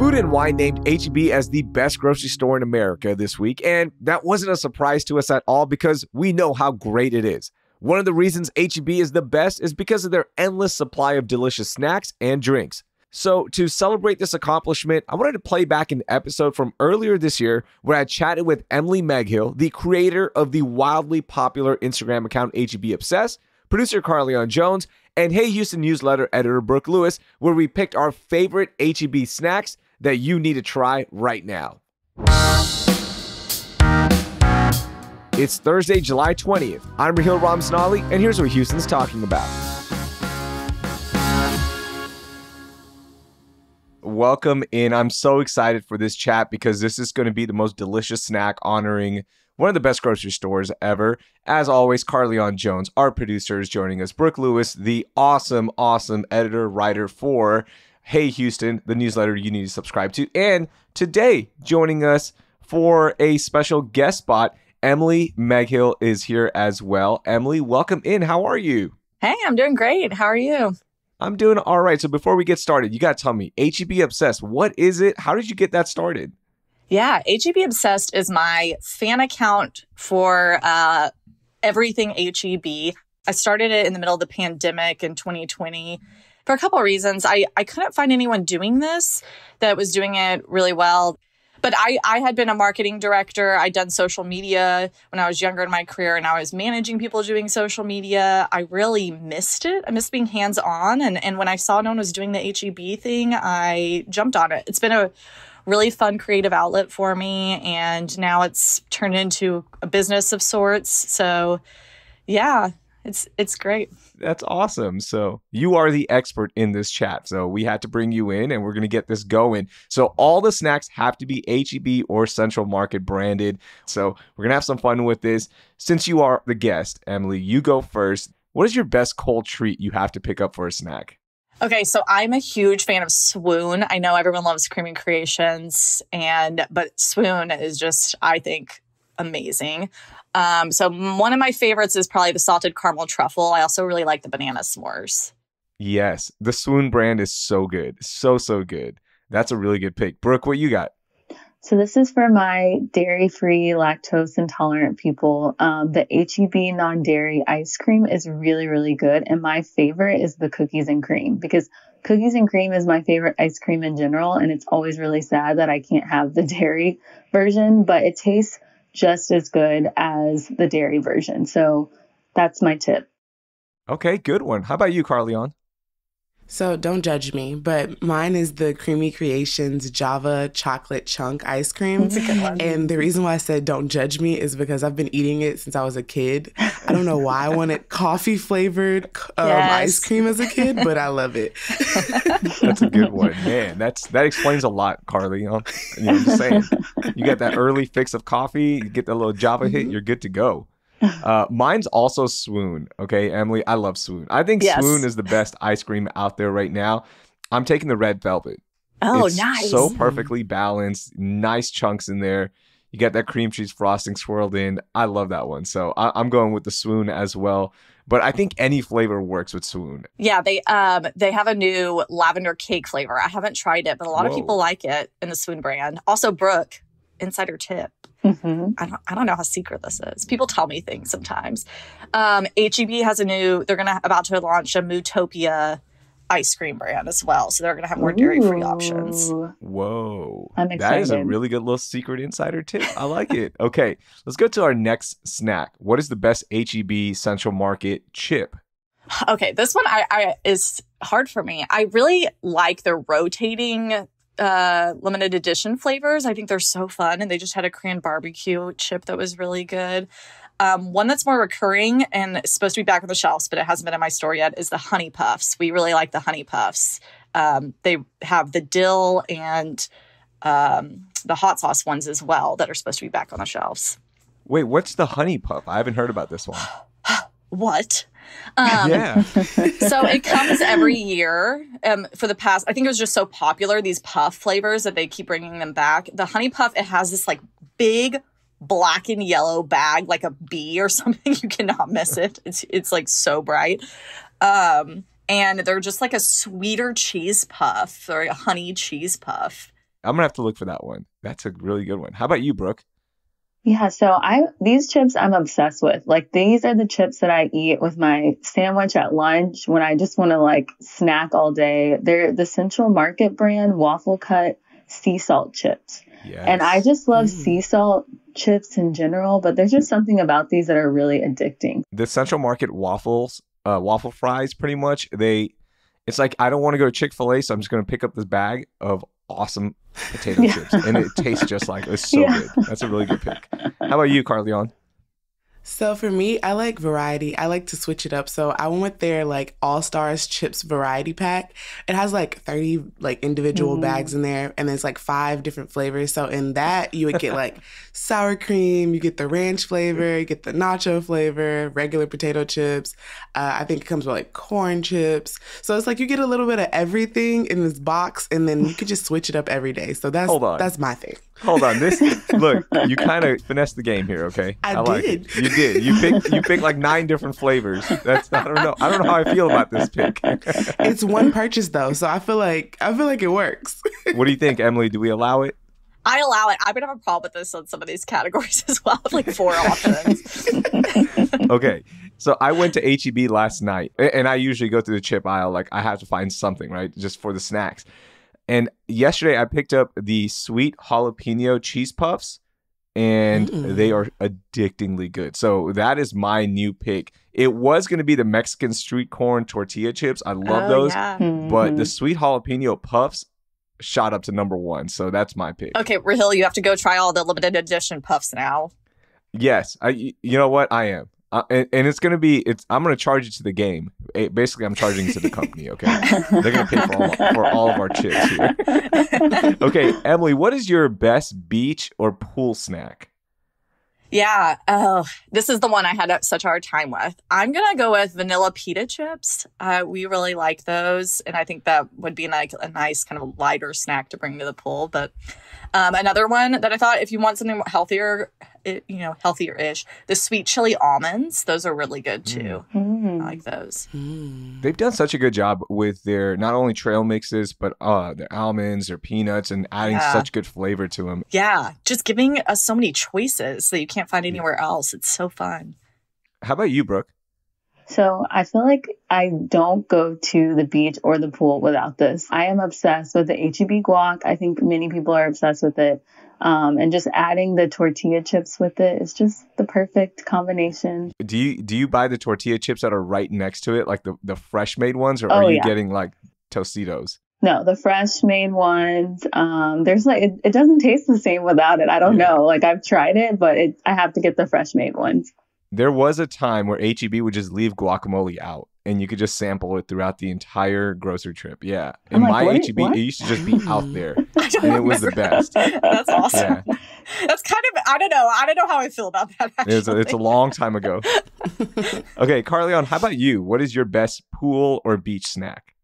Food and Wine named HEB as the best grocery store in America this week, and that wasn't a surprise to us at all because we know how great it is. One of the reasons HEB is the best is because of their endless supply of delicious snacks and drinks. So to celebrate this accomplishment, I wanted to play back an episode from earlier this year where I chatted with Emily Meghill, the creator of the wildly popular Instagram account HEB Obsessed, producer Carleon Jones, and Hey Houston newsletter editor Brooke Lewis, where we picked our favorite HEB snacks that you need to try right now. It's Thursday, July 20th. I'm Rahil Ramzanali, and here's what Houston's talking about. Welcome in. I'm so excited for this chat because this is going to be the most delicious snack honoring one of the best grocery stores ever. As always, Carleon Jones, our producer, is joining us. Brooke Lewis, the awesome editor, writer for Hey Houston, the newsletter you need to subscribe to. And today, joining us for a special guest spot, Emily Meghill is here as well. Emily, welcome in. How are you? Hey, I'm doing great. How are you? I'm doing all right. So before we get started, you got to tell me, HEB Obsessed, what is it? How did you get that started? Yeah, HEB Obsessed is my fan account for everything HEB. I started it in the middle of the pandemic in 2020 for a couple of reasons. I couldn't find anyone doing this that was doing it really well. But I had been a marketing director. I'd done social media when I was younger in my career, and I was managing people doing social media. I really missed it. I missed being hands-on. And when I saw no one was doing the HEB thing, I jumped on it. It's been a really fun creative outlet for me, and now it's turned into a business of sorts. So yeah, it's great. That's awesome. So you are the expert in this chat. So we had to bring you in and we're going to get this going. So all the snacks have to be HEB or Central Market branded. So we're going to have some fun with this. Since you are the guest, Emily, you go first. What is your best cold treat you have to pick up for a snack? Okay, so I'm a huge fan of Swoon. I know everyone loves Creamy Creations, but Swoon is just, I think, amazing. So one of my favorites is probably the salted caramel truffle. I also really like the banana s'mores. Yes, the Swoon brand is so good. So good. That's a really good pick. Brooke, what you got? So this is for my dairy-free, lactose-intolerant people. The HEB non-dairy ice cream is really, really good. And my favorite is the cookies and cream, because cookies and cream is my favorite ice cream in general. And it's always really sad that I can't have the dairy version, but it tastes just as good as the dairy version. So that's my tip. Okay, good one. How about you, Carleon? So don't judge me, but mine is the Creamy Creations Java chocolate chunk ice cream. That's a good one. And the reason why I said don't judge me is because I've been eating it since I was a kid. I don't know why I wanted coffee flavored ice cream as a kid, but I love it. That's a good one, man. That explains a lot, Carleon. I'm just saying. You get that early fix of coffee, you get that little Java hit, you're good to go. Mine's also Swoon. Okay, Emily, I love Swoon. I think Swoon is the best ice cream out there right now. I'm taking the red velvet. Oh, it's nice. So perfectly balanced, nice chunks in there. You get that cream cheese frosting swirled in. I love that one. So I'm going with the Swoon as well. But I think any flavor works with Swoon. Yeah, they have a new lavender cake flavor. I haven't tried it, but a lot of people like it in the Swoon brand. Also, Brooke, insider tip. Mm-hmm. I don't know how secret this is. People tell me things sometimes. HEB has they're about to launch a Mootopia ice cream brand as well. So they're going to have more dairy-free options. Whoa. I'm excited. That is a really good little secret insider tip. I like it. Okay, let's go to our next snack. What is the best HEB Central Market chip? Okay, this one is hard for me. I really like their rotating limited edition flavors. I think they're so fun, and they just had a Korean barbecue chip that was really good. One that's more recurring and is supposed to be back on the shelves, but it hasn't been in my store yet, is the Honey Puffs. We really like the Honey Puffs. They have the dill and the hot sauce ones as well that are supposed to be back on the shelves. Wait, what's the Honey Puff? I haven't heard about this one. What? Yeah. So it comes every year for the past, I think it was just so popular, these puff flavors, that they keep bringing them back. The Honey Puff, it has this like big black and yellow bag, like a bee or something. You cannot miss it. It's like so bright. And they're just like a sweeter cheese puff or a honey cheese puff. I'm gonna have to look for that one. That's a really good one. How about you, Brooke? Yeah, so these chips I'm obsessed with. Like these are the chips that I eat with my sandwich at lunch when I just want to like snack all day. They're the Central Market brand waffle cut sea salt chips. Yes. And I just love sea salt chips in general, but there's just something about these that are really addicting. The Central Market waffle fries, pretty much, it's like I don't want to go to Chick-fil-A, so I'm just going to pick up this bag of awesome potato chips. And it tastes just like it's so good. That's a really good pick. How about you, Carleon? So for me, I like variety. I like to switch it up. So I went with their like All Stars chips variety pack. It has like 30 like individual bags in there, and there's like 5 different flavors. So in that, you would get like sour cream, you get the ranch flavor, you get the nacho flavor, regular potato chips. I think it comes with like corn chips. So it's like you get a little bit of everything in this box, and then you could just switch it up every day. So that's my thing. Hold on. Look, you kind of finessed the game here, okay? I like did. It. You did. You picked like 9 different flavors. I don't know how I feel about this pick. It's one purchase though, so I feel like it works. What do you think, Emily? Do we allow it? I allow it. I would have a problem with this on some of these categories as well, like 4 options. Okay. So I went to HEB last night, and I usually go through the chip aisle. Like I have to find something, right? Just for the snacks. And yesterday I picked up the sweet jalapeno cheese puffs, and they are addictingly good. So that is my new pick. It was going to be the Mexican street corn tortilla chips. I love those. Yeah. But the sweet jalapeno puffs shot up to number 1. So that's my pick. Okay, Rahil, you have to go try all the limited edition puffs now. Yes. You know what? I am. And it's going to be, I'm going to charge it to the game. Basically, I'm charging it to the company, okay? They're going to pay for all of our chips here. Okay, Emily, what is your best beach or pool snack? Yeah. Oh, this is the one I had such a hard time with. I'm going to go with vanilla pita chips. We really like those. And I think that would be like a nice kind of lighter snack to bring to the pool. But another one that I thought if you want something healthier, healthier-ish, the sweet chili almonds. Those are really good too. I like those. They've done such a good job with their not only trail mixes, but their almonds, their peanuts, and adding such good flavor to them. Yeah, just giving us so many choices that you can't find anywhere else. It's so fun. How about you, Brooke? So I feel like I don't go to the beach or the pool without this. I am obsessed with the HEB guac. I think many people are obsessed with it. And just adding the tortilla chips with it is just the perfect combination. Do you buy the tortilla chips that are right next to it, like the fresh made ones, or are you getting like Tostitos? No, the fresh made ones. There's like it doesn't taste the same without it. I don't know. Like I've tried it, but I have to get the fresh made ones. There was a time where HEB would just leave guacamole out, and you could just sample it throughout the entire grocery trip. Yeah. And my HEB, it used to just be out there, and it was the best. That's awesome. Yeah. That's kind of, I don't know how I feel about that, actually. It's a long time ago. Okay, Carleon, how about you? What is your best pool or beach snack?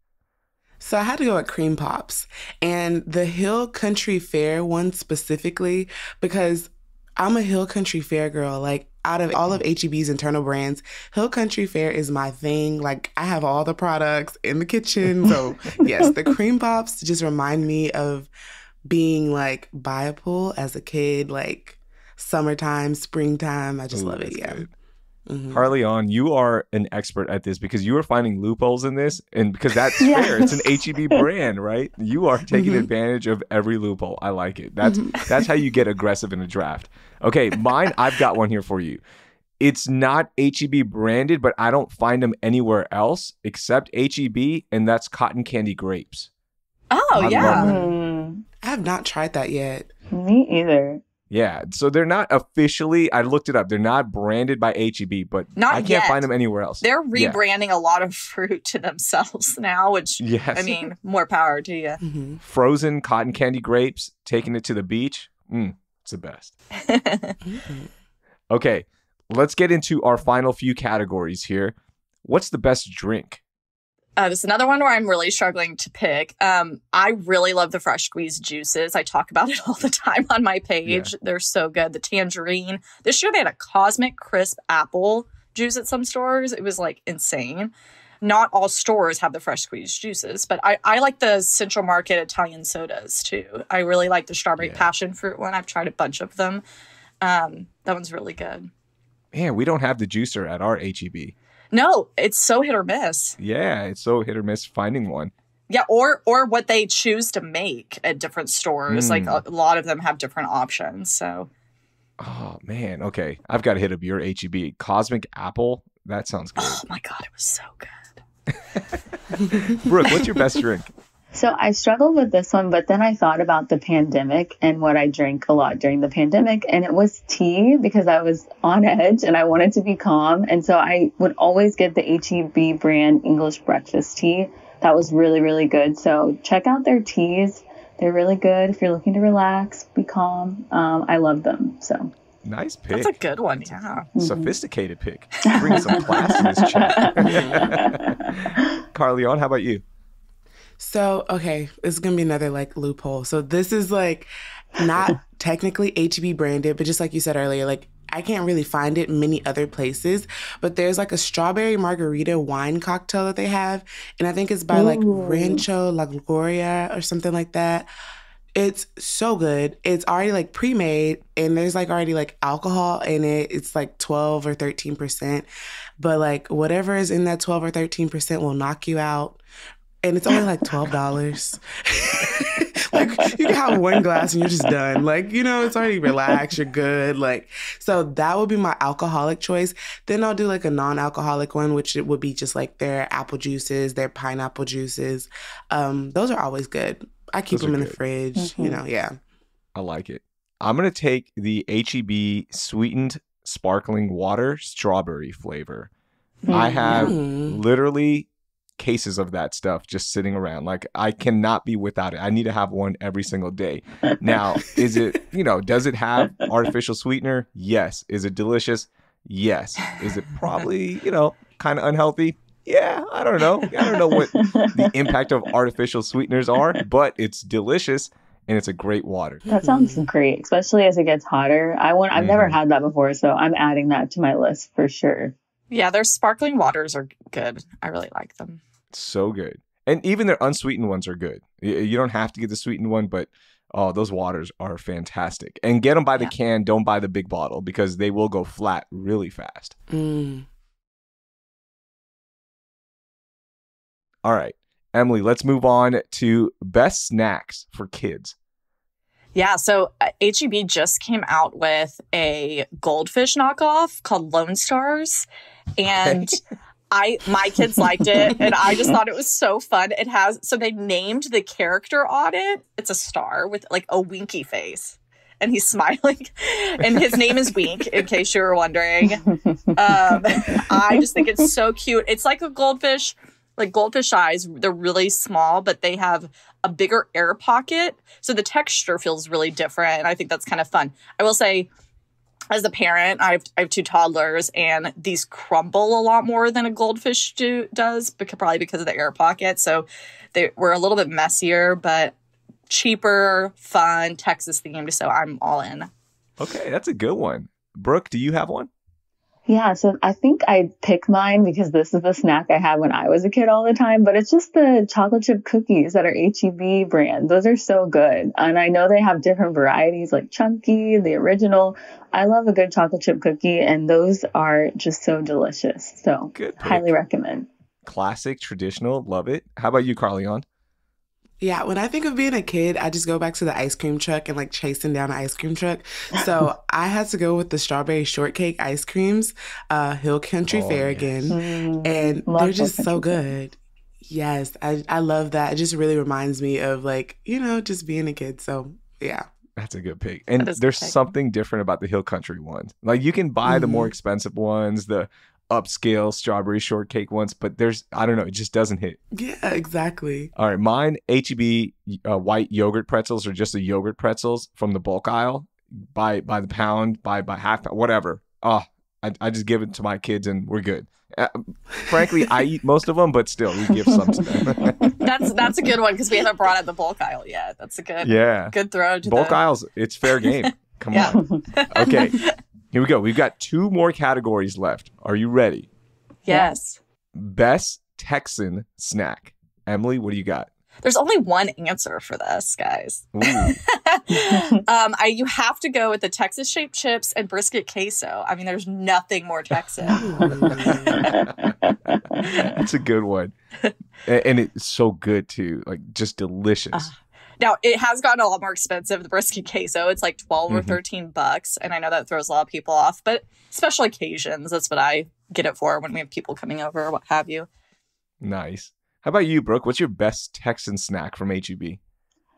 So I had to go with cream pops, and the Hill Country Fair one specifically, because I'm a Hill Country Fair girl. Like, out of all of HEB's internal brands, Hill Country Fair is my thing. Like, I have all the products in the kitchen. So, yes, the cream pops just remind me of being, like, by a pool as a kid, like, summertime, springtime. I just love it, yeah. Carleon, you are an expert at this because you are finding loopholes in this, and because that's fair. It's an HEB brand, right? You are taking advantage of every loophole. I like it. That's how you get aggressive in a draft. Okay, mine, I've got one here for you. It's not HEB branded, but I don't find them anywhere else except HEB, and that's cotton candy grapes. Oh, yeah. I have not tried that yet. Me either. Yeah, so they're not officially, I looked it up, they're not branded by HEB, but I can't find them anywhere else. They're rebranding a lot of fruit to themselves now, which, I mean, more power to you. Frozen cotton candy grapes, taking it to the beach, it's the best. Okay, let's get into our final few categories here. What's the best drink? This is another one where I'm really struggling to pick. I really love the fresh squeezed juices. I talk about it all the time on my page. Yeah. They're so good. The tangerine. This year they had a Cosmic Crisp apple juice at some stores. It was like insane. not all stores have the fresh squeezed juices, but I like the Central Market Italian sodas too. I really like the strawberry passion fruit one. I've tried a bunch of them. That one's really good. Man, we don't have the juicer at our HEB. No, it's so hit or miss. Yeah, it's so hit or miss finding one. Yeah, or what they choose to make at different stores. Like a lot of them have different options. So, oh man, okay, I've got to hit up your HEB. Cosmic Apple, that sounds good. Oh my God, it was so good. Brooke, what's your best drink? So I struggled with this one, but then I thought about the pandemic and what I drank a lot during the pandemic. And it was tea because I was on edge and I wanted to be calm. And so I would always get the HEB brand English breakfast tea. That was really, really good. So check out their teas. They're really good if you're looking to relax, be calm. I love them. So nice pick. That's a good one. Yeah. Sophisticated pick. Bring some class to this chat. Carleon, how about you? So, okay, this is going to be another like loophole. So this is like not technically HEB branded, but just like you said earlier, like I can't really find it many other places, but there's like a strawberry margarita wine cocktail that they have. And I think it's by like Rancho La Gloria or something like that. It's so good. It's already like pre-made and there's like already like alcohol in it. It's like 12 or 13%. But like whatever is in that 12 or 13% will knock you out. And it's only like $12. Like you can have one glass and you're just done. Like, you know, it's already relaxed. You're good. Like, so that would be my alcoholic choice. Then I'll do like a non-alcoholic one, which it would be just like their apple juices, their pineapple juices. Those are always good. I keep them in the fridge, you know, yeah. I like it. I'm going to take the HEB sweetened sparkling water strawberry flavor. I have literally cases of that stuff just sitting around. Like I cannot be without it. I need to have one every single day. Now, is it, you know, does it have artificial sweetener? Yes. Is it delicious? Yes. Is it probably, you know, kind of unhealthy? Yeah, I don't know. I don't know what the impact of artificial sweeteners are, but it's delicious and it's a great water. That sounds great, especially as it gets hotter. I've never had that before, so I'm adding that to my list for sure. Yeah, their sparkling waters are good. I really like them. So good. And even their unsweetened ones are good. You don't have to get the sweetened one, but oh, those waters are fantastic. And get them by the can. Don't buy the big bottle because they will go flat really fast. All right, Emily, let's move on to best snacks for kids. Yeah, so HEB just came out with a goldfish knockoff called Lone Stars. And my kids liked it, and I just thought it was so fun. So they named the character on it. It's a star with like a winky face, and he's smiling, and his name is Wink, in case you were wondering. I just think it's so cute. It's like a goldfish, like goldfish eyes. They're really small, but they have a bigger air pocket, so the texture feels really different, and I think that's kind of fun. I will say, as a parent, I have two toddlers, and these crumble a lot more than a goldfish does, probably because of the air pocket. So they were a little bit messier, but cheaper, fun, Texas themed. So I'm all in. Okay, that's a good one. Brooke, do you have one? Yeah, so I think I picked mine because this is the snack I had when I was a kid all the time, but it's just the chocolate chip cookies that are HEB brand. Those are so good. And I know they have different varieties like Chunky, the original. I love a good chocolate chip cookie, and those are just so delicious. So highly recommend. Classic, traditional, love it. How about you, Carleon? Yeah, when I think of being a kid, I just go back to the ice cream truck and like chasing down an ice cream truck. So I had to go with the strawberry shortcake ice creams, Hill Country Fair again. And they're just so good. Yes, I love that. It just really reminds me of like, you know, just being a kid. So yeah. That's a good pick. And there's something different about the Hill Country ones. Like you can buy the more expensive ones, the upscale strawberry shortcake ones, but I don't know, it just doesn't hit. Yeah, exactly. All right, mine, HEB white yogurt pretzels, or just the yogurt pretzels from the bulk aisle, by the pound, by half pound, whatever. I just give it to my kids and we're good. Frankly, I eat most of them, but still, we give some to them. That's a good one because we haven't brought out the bulk aisle yet. That's a good throw to bulk aisles. It's fair game. Come on. Okay. Here we go. We've got two more categories left. Are you ready? Yes. Best Texan snack? Emily, what do you got? There's only one answer for this, guys. You have to go with the Texas shaped chips and brisket queso. I mean, there's nothing more Texan. That's a good one. And it's so good too. Like, just delicious. Now, it has gotten a lot more expensive, the brisket queso. It's like 12 or $13. And I know that throws a lot of people off. But special occasions, that's what I get it for when we have people coming over or what have you. Nice. How about you, Brooke? What's your best Texan snack from HEB?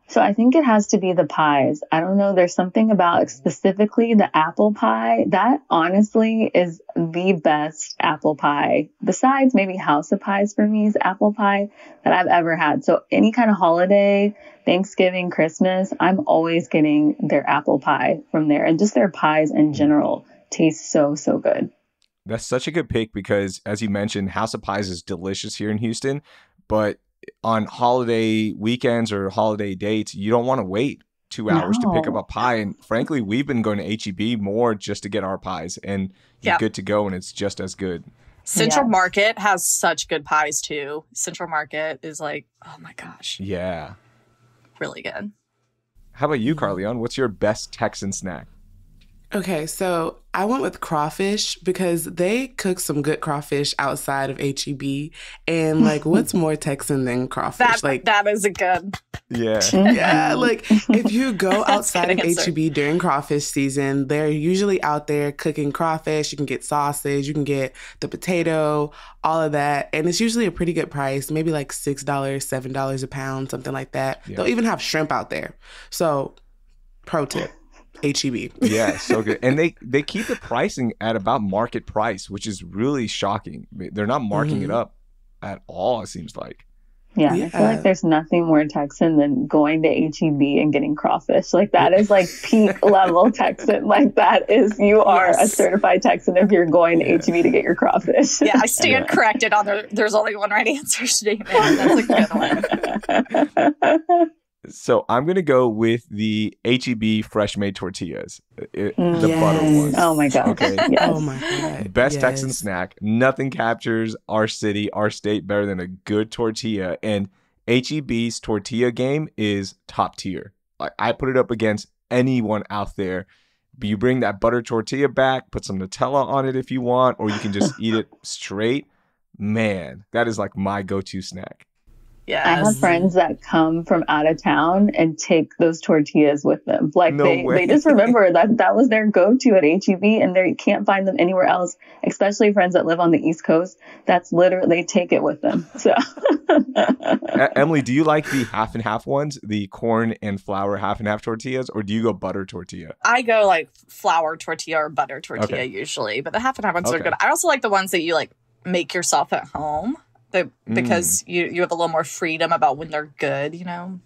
So I think it has to be the pies. I don't know. There's something about specifically the apple pie. That honestly is the best apple pie. Besides maybe House of Pies for me is apple pie that I've ever had. So any kind of holiday, Thanksgiving, Christmas, I'm always getting their apple pie from there. And just their pies in general taste so, so good. That's such a good pick because, as you mentioned, House of Pies is delicious here in Houston. But on holiday weekends or holiday dates, you don't want to wait 2 hours to pick up a pie. And frankly, we've been going to HEB more just to get our pies. And you're good to go, and it's just as good. Central Market has such good pies, too. Central Market is like, oh, my gosh. Yeah. Really good. How about you, Carleon? What's your best Texan snack? Okay, so I went with crawfish because they cook some good crawfish outside of HEB. And like, what's more Texan than crawfish? That is a good. Yeah. Yeah, like if you go outside of HEB during crawfish season, they're usually out there cooking crawfish. You can get sausage, you can get the potato, all of that. And it's usually a pretty good price, maybe like $6, $7 a pound, something like that. Yeah. They'll even have shrimp out there. So, pro tip. HEB. Yeah, so good. And they keep the pricing at about market price, which is really shocking. They're not marking it up at all, it seems like. Yeah, I feel like there's nothing more Texan than going to HEB and getting crawfish. Like, that is like peak level Texan. Like, that is, you are a certified Texan if you're going to HEB to get your crawfish. Yeah, I stand corrected on there's only one right answer statement. That's a good one. So I'm going to go with the HEB fresh made tortillas, the butter ones. Oh my God. Okay. Yes. Oh my God. Best Texan snack. Nothing captures our city, our state better than a good tortilla. And HEB's tortilla game is top tier. Like, I put it up against anyone out there. But you bring that butter tortilla back, put some Nutella on it if you want, or you can just eat it straight. Man, that is like my go-to snack. Yes. I have friends that come from out of town and take those tortillas with them. Like, they just remember that was their go-to at HEB, and they can't find them anywhere else, especially friends that live on the East Coast. That's literally, they take it with them. So, Emily, do you like the half and half ones, the corn and flour half and half tortillas, or do you go butter tortilla? I go like flour tortilla or butter tortilla usually, but the half and half ones are good. I also like the ones that you like make yourself at home. Because you have a little more freedom about when they're good, you know.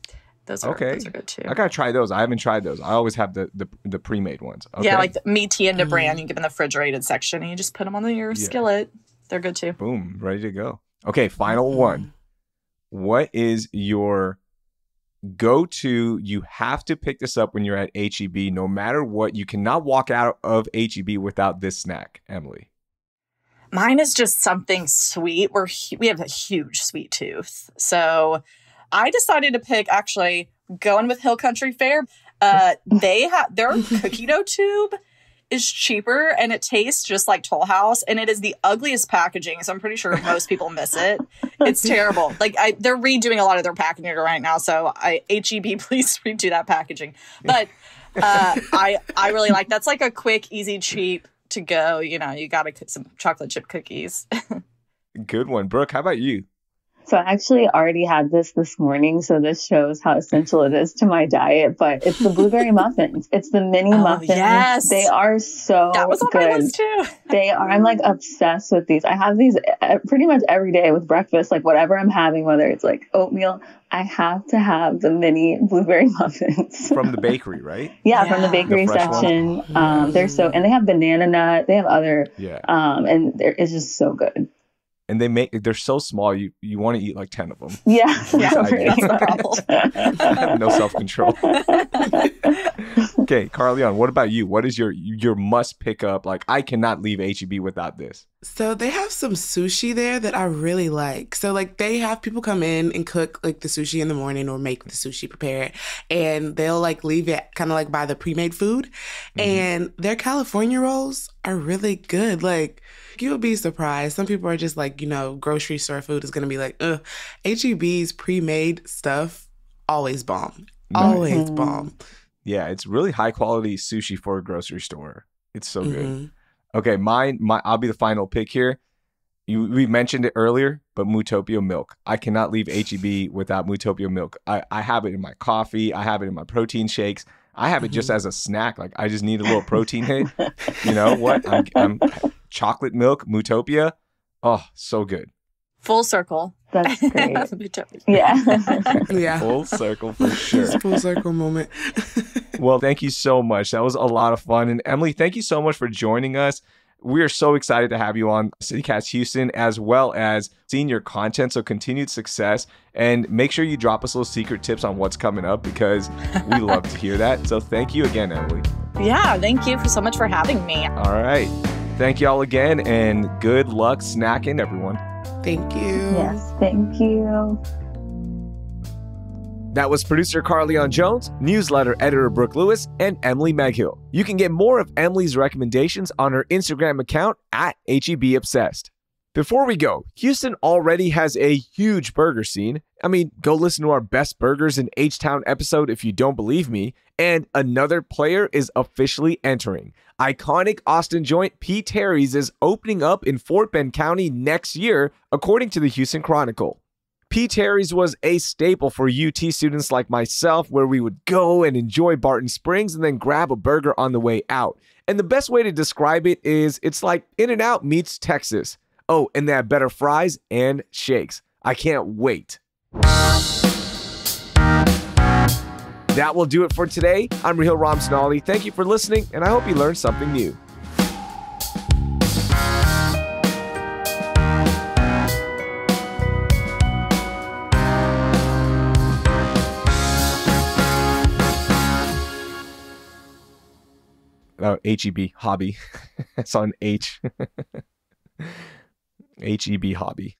Those are good too. I gotta try those. I haven't tried those. I always have the pre-made ones. Okay. Yeah, like the Tienda brand. You get in the refrigerated section and you just put them on your skillet. They're good too. Boom, ready to go. Okay, final one. What is your go-to? You have to pick this up when you're at HEB. No matter what, you cannot walk out of HEB without this snack, Emily. Mine is just something sweet. We have a huge sweet tooth. So I decided to pick, actually, going with Hill Country Fare. They have their cookie dough tube is cheaper and it tastes just like Toll House, and it is the ugliest packaging. So I'm pretty sure most people miss it. It's terrible. Like, they're redoing a lot of their packaging right now. So HEB, please redo that packaging. But I really like that's like a quick, easy, cheap to go. You know, you got to cook some chocolate chip cookies. Good one. Brooke, how about you? So I actually already had this morning, so this shows how essential it is to my diet, but it's the blueberry muffins. It's the mini muffins. Yes. They are so good. That was on my list too. They are. I'm like obsessed with these. I have these pretty much every day with breakfast, like whatever I'm having, whether it's like oatmeal, I have to have the mini blueberry muffins. From the bakery, right? Yeah, from the bakery section. They're and they have banana nut. They have other, and it's just so good. And they're so small, you want to eat like 10 of them. Yeah. That's the problem. I have no self-control. Okay, Carleon, what about you? What is your must pick up? Like, I cannot leave HEB without this. So they have some sushi there that I really like. So like they have people come in and cook like the sushi in the morning or make the sushi, prepare it, and they'll like leave it kind of like by the pre-made food. And their California rolls are really good. Like you'll be surprised. Some people are just like, grocery store food is gonna be like, ugh. HEB's pre-made stuff always bomb. Always bomb. Yeah, it's really high quality sushi for a grocery store. It's so good. Okay, I'll be the final pick here. We mentioned it earlier, but Mootopia milk. I cannot leave HEB without Mootopia milk. I have it in my coffee. I have it in my protein shakes. I have it just as a snack. Like I just need a little protein hit. You know what? I'm chocolate milk, Mootopia. Oh, so good. Full circle. That's great. Yeah. Yeah. Full circle for sure. It's a full circle moment. Well, thank you so much. That was a lot of fun. And Emily, thank you so much for joining us. We are so excited to have you on CityCast Houston, as well as seeing your content. So continued success, and make sure you drop us little secret tips on what's coming up, because we love to hear that. So thank you again, Emily. Yeah, thank you so much for having me. All right. Thank you all again, and good luck snacking, everyone. Thank you. Yes, thank you. That was producer Carleon Jones, newsletter editor Brooke Lewis, and Emily Meghill. You can get more of Emily's recommendations on her Instagram account at HEB Obsessed. Before we go, Houston already has a huge burger scene. I mean, go listen to our Best Burgers in H-Town episode if you don't believe me. And another player is officially entering. Iconic Austin joint P. Terry's is opening up in Fort Bend County next year, according to the Houston Chronicle. P. Terry's was a staple for UT students like myself, where we would go and enjoy Barton Springs and then grab a burger on the way out. And the best way to describe it is it's like In-N-Out meets Texas. Oh, and they have better fries and shakes. I can't wait. That will do it for today. I'm Rahil Ramsnali. Thank you for listening, and I hope you learned something new. HEB, hobby. It's on H. HEB hobby.